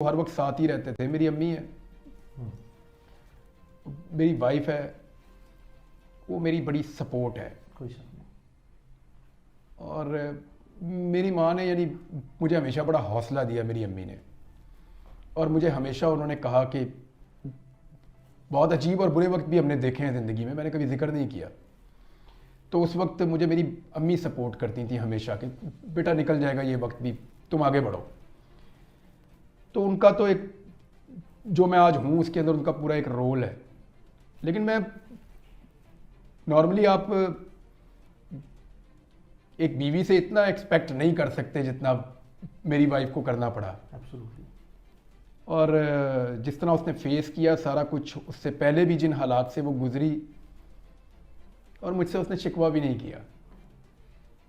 ہر وقت ساتھ ہی رہتے تھے. میری امی ہے, میری وائف ہے, وہ میری بڑی سپورٹ ہے. کوئی شک نہیں. اور میری ماں نے یعنی مجھے ہمیشہ بڑا حوصلہ دیا, میری امی نے. اور مجھے ہمیشہ انہوں نے کہا کہ بہت عجیب اور برے وقت بھی ہم نے دیکھے ہیں زندگی میں نے کبھی ذکر نہیں کیا. تو اس وقت مجھے میری امی سپورٹ کرتی تھیں ہمیشہ کہ بیٹا نکل جائے گا یہ وقت بھی, تم آگے بڑھو. تو ان کا تو ایک جو میں آج ہوں اس کے اندر ان کا پورا ایک رول ہے. لیکن میں نارملی آپ ایک بیوی سے اتنا ایکسپیکٹ نہیں کر سکتے جتنا میری وائف کو کرنا پڑا. Absolutely. اور جس طرح اس نے فیس کیا سارا کچھ, اس سے پہلے بھی جن حالات سے وہ گزری, اور مجھ سے اس نے شکوہ بھی نہیں کیا.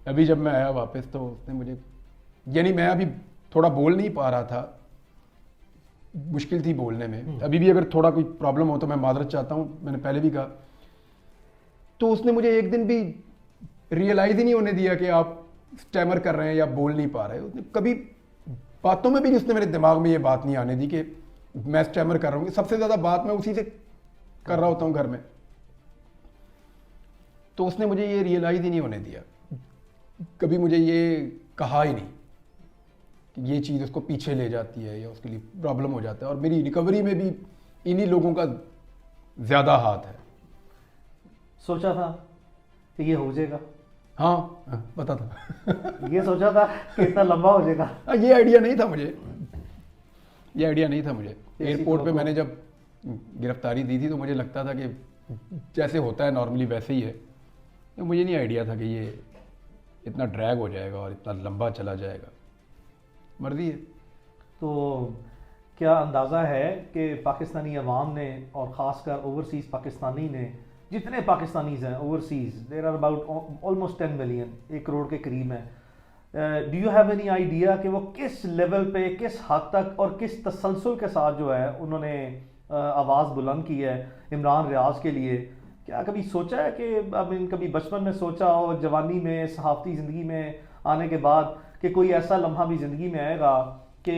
ابھی جب میں آیا واپس تو اس نے مجھے, یعنی میں ابھی تھوڑا بول نہیں پا رہا تھا, مشکل تھی بولنے میں. ابھی بھی اگر تھوڑا کوئی پرابلم ہو تو میں معذرت چاہتا ہوں, میں نے پہلے بھی کہا. تو اس نے مجھے ایک دن بھی ریئلائز ہی نہیں ہونے دیا کہ آپ اسٹیمر کر رہے ہیں یا بول نہیں پا رہے. اس نے کبھی باتوں میں بھی اس نے میرے دماغ میں یہ بات نہیں آنے دی کہ میں اسٹیمر کر رہا ہوں. سب سے زیادہ بات میں اسی سے کر رہا ہوتا ہوں گھر میں. تو اس نے مجھے یہ ریئلائز ہی نہیں ہونے دیا, کبھی مجھے یہ کہا ہی نہیں کہ یہ چیز اس کو پیچھے لے جاتی ہے یا اس کے لیے پرابلم ہو جاتا ہے. اور میری ریکوری میں بھی انہی لوگوں کا زیادہ ہاتھ ہے. سوچا تھا کہ یہ ہو جائے گا؟ ہاں پتا تھا. یہ سوچا تھا کہ اتنا لمبا ہو جائے گا؟ یہ آئیڈیا نہیں تھا مجھے, یہ آئیڈیا نہیں تھا مجھے. ایئرپورٹ پہ میں نے جب گرفتاری دی تھی تو مجھے لگتا تھا کہ جیسے ہوتا ہے نارملی ویسے ہی ہے. مجھے نہیں آئیڈیا تھا کہ یہ اتنا ڈریگ ہو جائے گا اور اتنا لمبا چلا جائے گا. مرضی ہے. تو کیا اندازہ ہے کہ پاکستانی عوام نے اور خاص کر اوورسیز پاکستانی نے, جتنے پاکستانیز ہیں overseas, there are about almost 10 million, 1 crore کے قریب ہیں, do you have any idea کہ وہ کس لیول پہ, کس حد تک اور کس تسلسل کے ساتھ جو ہے انہوں نے آواز بلند کی ہے عمران ریاض کے لیے؟ کیا کبھی سوچا ہے کہ کبھی بچپن میں سوچا ہو, جوانی میں, صحافتی زندگی میں آنے کے بعد, کہ کوئی ایسا لمحہ بھی زندگی میں آئے گا کہ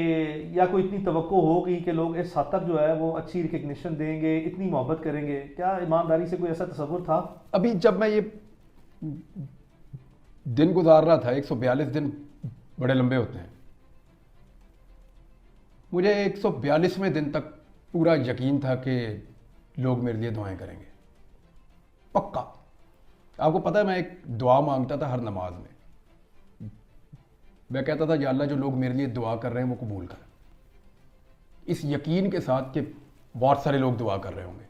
یا کوئی اتنی توقع ہوگی کہ لوگ اس حد تک جو ہے وہ اچھی ریکگنیشن دیں گے, اتنی محبت کریں گے؟ کیا ایمانداری سے کوئی ایسا تصور تھا؟ ابھی جب میں یہ دن گزار رہا تھا, 142 دن بڑے لمبے ہوتے ہیں, مجھے 142ویں دن تک پورا یقین تھا کہ لوگ میرے لیے دعائیں کریں گے, پکا. آپ کو پتہ ہے میں ایک دعا مانگتا تھا ہر نماز میں. میں کہتا تھا یا اللہ جو لوگ میرے لیے دعا کر رہے ہیں وہ قبول کر, اس یقین کے ساتھ کہ بہت سارے لوگ دعا کر رہے ہوں گے.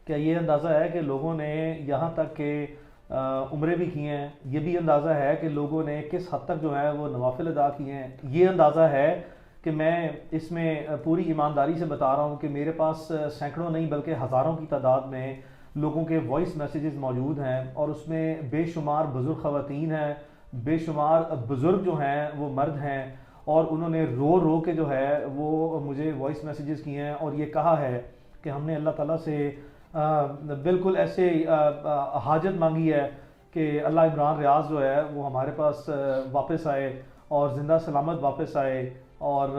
کیا یہ اندازہ ہے کہ لوگوں نے یہاں تک کہ عمرے بھی کیے ہیں؟ یہ بھی اندازہ ہے کہ لوگوں نے کس حد تک جو ہے وہ نوافل ادا کیے ہیں؟ یہ اندازہ ہے کہ میں اس میں پوری ایمانداری سے بتا رہا ہوں کہ میرے پاس سینکڑوں نہیں بلکہ ہزاروں کی تعداد میں لوگوں کے وائس میسیجز موجود ہیں, اور اس میں بے شمار بزرگ خواتین ہیں, بے شمار بزرگ جو ہیں وہ مرد ہیں, اور انہوں نے رو رو کے جو ہے وہ مجھے وائس میسیجز کیے ہیں اور یہ کہا ہے کہ ہم نے اللہ تعالیٰ سے بالکل ایسے حاجت مانگی ہے کہ اللہ عمران ریاض جو ہے وہ ہمارے پاس واپس آئے اور زندہ سلامت واپس آئے. اور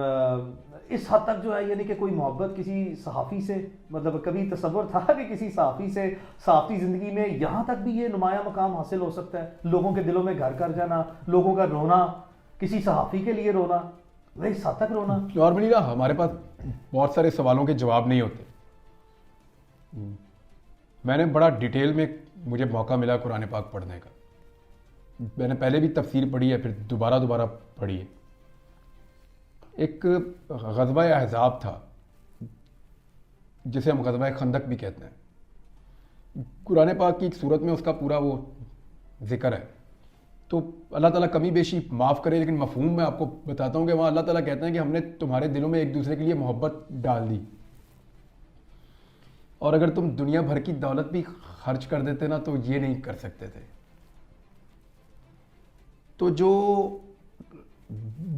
اس حد تک جو ہے یعنی کہ کوئی محبت کسی صحافی سے, مطلب کبھی تصور تھا کہ کسی صحافی سے صحافتی زندگی میں یہاں تک بھی یہ نمایاں مقام حاصل ہو سکتا ہے؟ لوگوں کے دلوں میں گھر کر جانا, لوگوں کا رونا, کسی صحافی کے لیے رونا, وہ اس حد تک رونا. نارملی نا ہمارے پاس بہت سارے سوالوں کے جواب نہیں ہوتے. میں نے بڑا ڈیٹیل میں, مجھے موقع ملا قرآن پاک پڑھنے کا. میں نے پہلے بھی تفسیر پڑھی ہے, پھر دوبارہ پڑھی ہے. ایک غزوہ احزاب تھا جسے ہم غزوہ خندق بھی کہتے ہیں. قرآن پاک کی ایک صورت میں اس کا پورا وہ ذکر ہے. تو اللہ تعالیٰ کمی بیشی معاف کرے, لیکن مفہوم میں آپ کو بتاتا ہوں کہ وہاں اللہ تعالیٰ کہتے ہیں کہ ہم نے تمہارے دلوں میں ایک دوسرے کے لیے محبت ڈال دی, اور اگر تم دنیا بھر کی دولت بھی خرچ کر دیتے نا تو یہ نہیں کر سکتے تھے. تو جو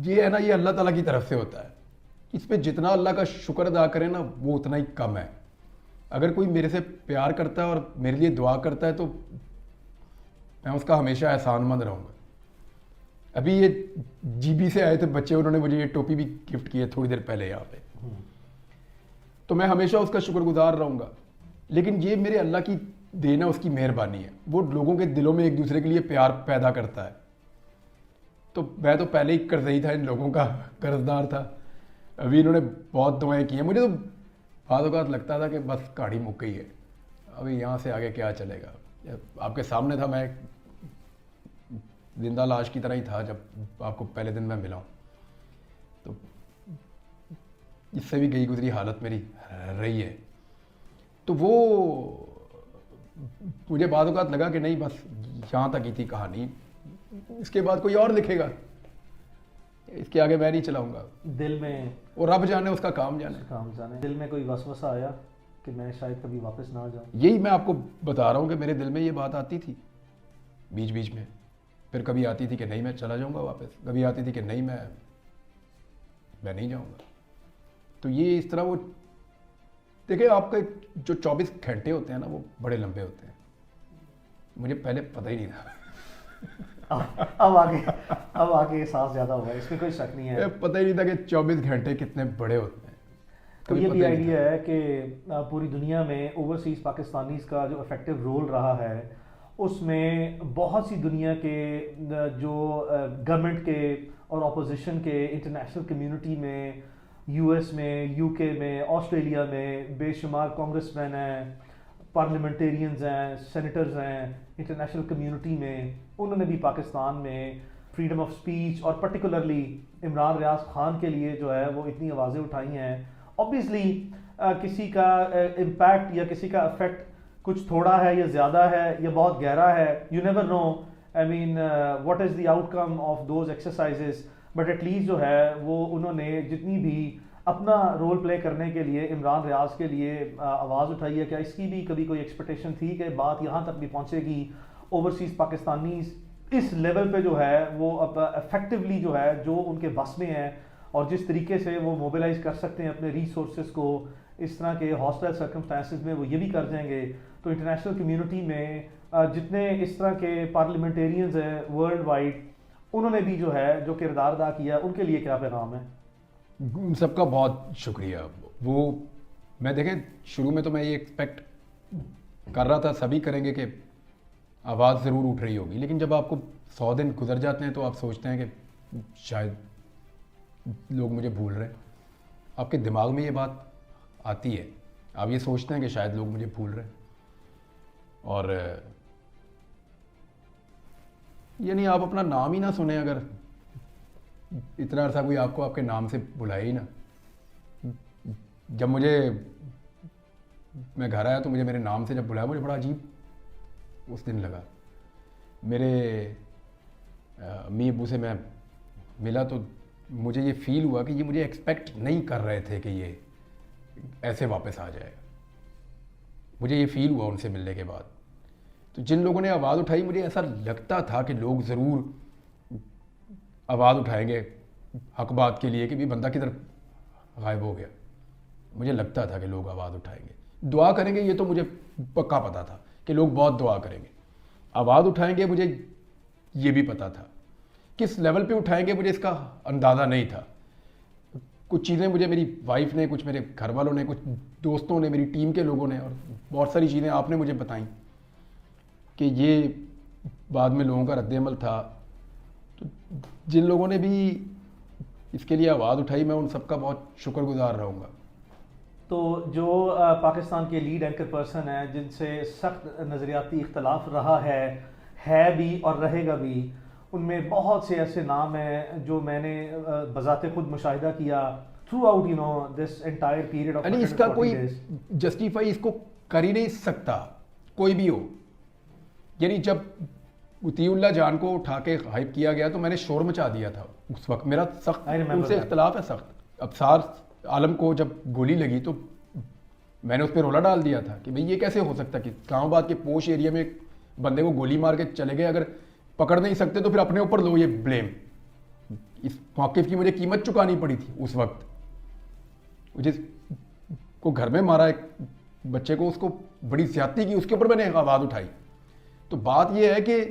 یہ ہے نا, یہ اللہ تعالیٰ کی طرف سے ہوتا ہے. اس پہ جتنا اللہ کا شکر ادا کرے نا وہ اتنا ہی کم ہے. اگر کوئی میرے سے پیار کرتا ہے اور میرے لیے دعا کرتا ہے تو میں اس کا ہمیشہ احسان مند رہوں گا. ابھی یہ جی بی سے آئے تھے بچے, انہوں نے مجھے یہ ٹوپی بھی گفٹ کی ہے تھوڑی دیر پہلے یہاں پہ. تو میں ہمیشہ اس کا شکر گزار رہوں گا. لیکن یہ میرے اللہ کی دین ہے, اس کی مہربانی ہے, وہ لوگوں کے دلوں میں ایک دوسرے کے لیے پیار پیدا کرتا ہے. تو میں تو پہلے ہی قرضی تھا, ان لوگوں کا قرض دار تھا. ابھی انہوں نے بہت دعائیں کی ہیں. مجھے تو بعض اوقات لگتا تھا کہ بس گاڑی مک گئی ہے, ابھی یہاں سے آگے کیا چلے گا. آپ کے سامنے تھا, میں زندہ لاش کی طرح ہی تھا جب آپ کو پہلے دن میں ملا ہوں. تو اس سے بھی گئی گزری حالت میری رہی ہے. تو وہ مجھے بعض اوقات لگا کہ نہیں, بس یہاں تک ہی تھی کہانی, اس کے بعد کوئی اور لکھے گا, اس کے آگے میں نہیں چلاؤں گا. دل میں اور رب جانے, اس کا کام جانے. دل میں کوئی وسوسہ آیا کہ میں شاید کبھی واپس نہ آ جاؤں؟ یہی میں آپ کو بتا رہا ہوں کہ میرے دل میں یہ بات آتی تھی بیچ بیچ میں. پھر کبھی آتی تھی کہ نہیں میں چلا جاؤں گا واپس, کبھی آتی تھی کہ نہیں میں نہیں جاؤں گا. تو یہ اس طرح وہ دیکھیں, آپ کا جو 24 گھنٹے ہوتے ہیں نا, وہ بڑے لمبے ہوتے ہیں. مجھے پہلے پتہ ہی نہیں تھا. اب آگے احساس زیادہ ہوا ہے, اس میں کوئی شک نہیں ہے. پتہ ہی نہیں تھا کہ 24 گھنٹے کتنے بڑے ہوتے ہیں. تو یہ بھی آئیڈیا ہے کہ پوری دنیا میں اوورسیز پاکستانیز کا جو افیکٹو رول رہا ہے, اس میں بہت سی دنیا کے جو گورنمنٹ کے اور اپوزیشن کے, انٹرنیشنل کمیونٹی میں, یو ایس میں, یو کے میں, آسٹریلیا میں بے شمار کانگریس مین ہیں, پارلیمنٹیرینز ہیں, سینیٹرز ہیں انٹرنیشنل کمیونٹی میں. انہوں نے بھی پاکستان میں فریڈم آف سپیچ اور پرٹیکولرلی عمران ریاض خان کے لیے جو ہے وہ اتنی آوازیں اٹھائی ہیں. اوبیسلی کسی کا امپیکٹ یا کسی کا افیکٹ کچھ تھوڑا ہے یا زیادہ ہے یا بہت گہرا ہے, you never know. I mean what is the outcome of those exercises, but at least جو ہے وہ انہوں نے جتنی بھی اپنا رول پلے کرنے کے لیے عمران ریاض کے لیے آواز اٹھائی ہے. کیا اس کی بھی کبھی کوئی ایکسپیکٹیشن تھی کہ بات یہاں تک بھی پہنچے گی, اوورسیز پاکستانیز اس لیول پہ جو ہے وہ اب افیکٹولی جو ہے جو ان کے بس میں ہے اور جس طریقے سے وہ موبلائز کر سکتے ہیں اپنے ریسورسز کو, اس طرح کے ہاسٹائل سرکمسٹانسز میں وہ یہ بھی کر جائیں گے. تو انٹرنیشنل کمیونٹی میں جتنے اس طرح کے پارلیمنٹیرینز ہیں ورلڈ وائڈ, انہوں نے بھی جو ہے جو کردار ادا کیا, ان کے لیے کیا پیغام ہے؟ ان سب کا بہت شکریہ. وہ میں دیکھیں شروع میں تو میں یہ ایکسپیکٹ کر رہا تھا سبھی کریں گے کہ آواز ضرور اٹھ رہی ہوگی, لیکن جب آپ کو 100 دن گزر جاتے ہیں تو آپ سوچتے ہیں کہ شاید لوگ مجھے بھول رہے ہیں. آپ کے دماغ میں یہ بات آتی ہے, آپ یہ سوچتے ہیں کہ شاید لوگ مجھے بھول رہے ہیں. اور یعنی آپ اپنا نام ہی نہ سنیں, اگر اتنا عرصہ کوئی آپ کو آپ کے نام سے بلائے ہی نا. جب میں گھر آیا تو مجھے میرے نام سے جب بلایا, مجھے بڑا عجیب اس دن لگا. میرے امی ابو سے میں ملا تو مجھے یہ فیل ہوا کہ یہ مجھے ایکسپیکٹ نہیں کر رہے تھے کہ یہ ایسے واپس آ جائے گا. مجھے یہ فیل ہوا ان سے ملنے کے بعد. تو جن لوگوں نے آواز اٹھائی, مجھے ایسا لگتا تھا کہ لوگ ضرور آواز اٹھائیں گے حق بات کے لیے کہ بھی بندہ کدھر غائب ہو گیا. مجھے لگتا تھا کہ لوگ آواز اٹھائیں گے, دعا کریں گے, یہ تو مجھے پکا پتا تھا کہ لوگ بہت دعا کریں گے. آواز اٹھائیں گے مجھے یہ بھی پتا تھا, کس لیول پہ اٹھائیں گے مجھے اس کا اندازہ نہیں تھا. کچھ چیزیں مجھے میری وائف نے, کچھ میرے گھر والوں نے, کچھ دوستوں نے, میری ٹیم کے لوگوں نے, اور بہت ساری چیزیں آپ نے مجھے بتائیں کہ یہ بعد میں لوگوں کا رد عمل تھا. تو جن لوگوں نے بھی اس کے لیے آواز اٹھائی, میں ان سب کا بہت شکر گزار رہوں گا. تو جو پاکستان کے لیڈ اینکر پرسن ہیں جن سے سخت نظریاتی اختلاف رہا ہے بھی اور رہے گا بھی, ان میں بہت سے ایسے نام ہیں جو میں نے بذات خود مشاہدہ کیا through out this entire period of. یعنی اس کا کوئی جسٹیفائی اس کو کر ہی نہیں سکتا کوئی بھی ہو. یعنی جب عطیہ اللہ جان کو اٹھا کے غائب کیا گیا تو میں نے شور مچا دیا تھا اس وقت. میرا سخت ان سے اختلاف ہے سخت. ابصار عالم کو جب گولی لگی تو میں نے اس پہ رولا ڈال دیا تھا کہ بھئی یہ کیسے ہو سکتا کہ اسلام آباد کے پوش ایریا میں بندے کو گولی مار کے چلے گئے, اگر پکڑ نہیں سکتے تو پھر اپنے اوپر لو یہ بلیم. اس موقف کی مجھے قیمت چکانی پڑی تھی اس وقت. جس کو گھر میں مارا ایک بچے کو, اس کو بڑی زیادتی کی, اس کے اوپر میں نے آواز اٹھائی. تو بات یہ ہے کہ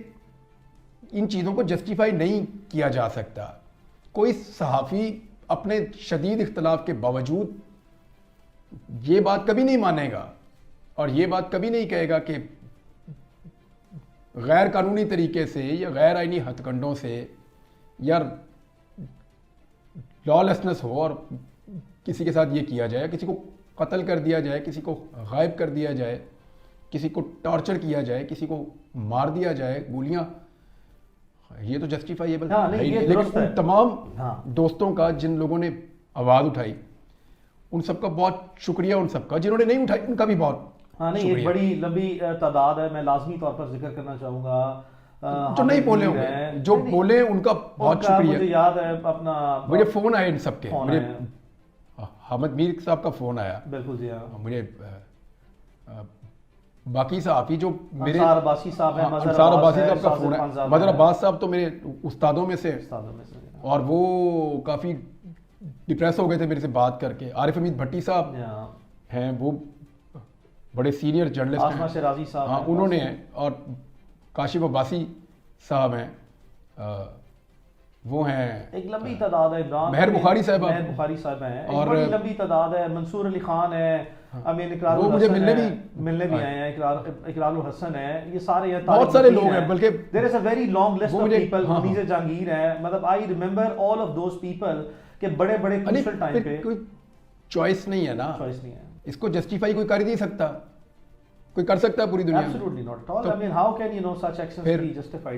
ان چیزوں کو جسٹیفائی نہیں کیا جا سکتا. کوئی صحافی اپنے شدید اختلاف کے باوجود یہ بات کبھی نہیں مانے گا اور یہ بات کبھی نہیں کہے گا کہ غیر قانونی طریقے سے یا غیر آئینی ہتھ کنڈوں سے یا لا لیسنس ہو اور کسی کے ساتھ یہ کیا جائے، کسی کو قتل کر دیا جائے، کسی کو غائب کر دیا جائے، کسی کو ٹارچر کیا جائے، کسی کو مار دیا جائے گولیاں، یہ تو جسٹیفائیبل ہاں نہیں، یہ لیکن درست ہے۔ ان تمام ہاں دوستوں کا جن لوگوں نے آواز اٹھائی ان سب کا بہت شکریہ، ان سب کا جنہوں نے نہیں اٹھائی ان کا بھی بہت ہاں نہیں، ایک شکریہ۔ بڑی لمبی تعداد ہے، میں لازمی طور پر ذکر کرنا چاہوں گا جو نہیں بولے ہوں گے، جو بولے ان کا بہت مجھے شکریہ۔ یاد ہے اپنا مجھے فون آئے ان سب کے، فون مجھے آیا۔ حامد میر صاحب کا فون آیا، بالکل جی ہاں، مجھے باقی صحافی جو میرے انصار عباسی صاحب ہیں، مظہر انصار عباسی ہے، صاحب کا سازر فون خان ہے، صاحب مظہر ہیں، عباس صاحب تو میرے استادوں میں سے، استادوں میں سے اور وہ کافی ڈپریس ہو گئے تھے میرے سے بات کر کے۔ عارف حمید بھٹی صاحب ہاں، ہیں، وہ بڑے سینئر جرنلسٹ آسما ہیں، شرازی صاحب ہاں ہیں، انہوں نے ہیں، اور کاشف عباسی صاحب ہیں، وہ ہیں ایک لمبی تعداد ہے، عمران مہر بخاری صاحبہ، مہر بخاری صاحب ہیں، ایک اور بڑی لمبی تعداد ہے، منصور علی خان ہے، امین اقرار وہ مجھے ملنے بھی آئے ہیں، اقرار الحسن ہے، یہ سارے ہیں، بہت سارے لوگ ہیں، بلکہ دیر از اے ویری لانگ لسٹ وہ آف مجھے پیپل، ہاں منیز جہانگیر ہیں، مطلب I remember all of those people کہ بڑے بڑے کروشل ٹائم پہ کوئی چوائس نہیں ہے نا، چوائس نہیں ہے۔ اس کو جسٹیفائی کوئی کر ہی نہیں سکتا، کوئی کر سکتا ہے پوری دنیا میں؟ Absolutely not at all. I mean, how can such actions پھر be justified?